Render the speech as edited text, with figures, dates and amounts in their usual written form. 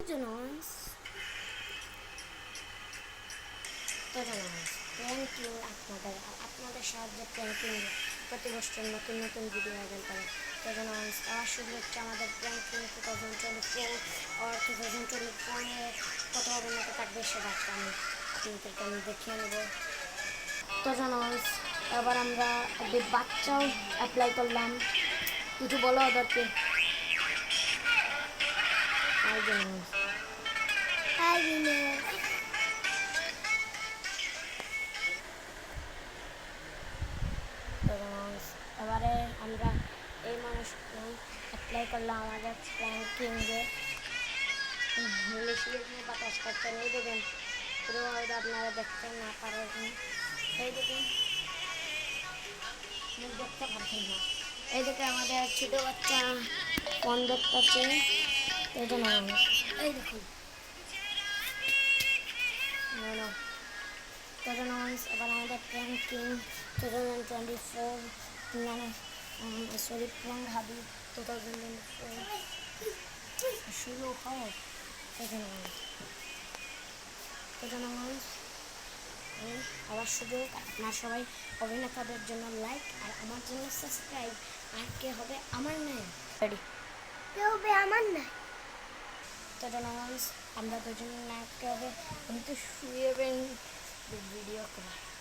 Jonas, pranking আপনাদের সাহায্যে pranking প্রতি বছর নতুন নতুন ভিডিও আয়োজন করে। জানাস আবার শুরু হচ্ছে আমাদের প্র্যাঙ্কিং 2024 আর 2024 কত অভিনেতা থাকবে সেটা আমি দেখিয়ে নেব। তো জানাস এবার আমরা বাচ্চাও অ্যাপ্লাই করলাম, কিছু বলো ওদেরকে। হাই জানাস, হাই বিনয়। এবারে আমরা এই মানুষকে অ্যাপ্লাই করলাম আমাদের প্র্যাঙ্কিংয়ে। ইংলিশে বাতাস করতে নেই দেবেন, পুরো হয়তো আপনারা দেখতে না পারেন। এই দেখুন, মুখ দেখতে পারছেন না। এই দেখে আমাদের ছোটো বাচ্চা ফোন দেখতেছে। এই জন্য এই দেখুন এবার আমাদের প্র্যাঙ্কিং 2024 সরি প্র্যাঙ্ক হাবিব 2024 শুরু হোক। আবার শুধু আপনার সবাই অভিনেতাদের জন্য লাইক আর আমার জন্য সাবস্ক্রাইব। আর কে হবে আমার নাই, রেডি কে হবে আমার নাই। তো আমরা দুজন না কে হবে, আমি তো শুয়ে ভিডিও করা।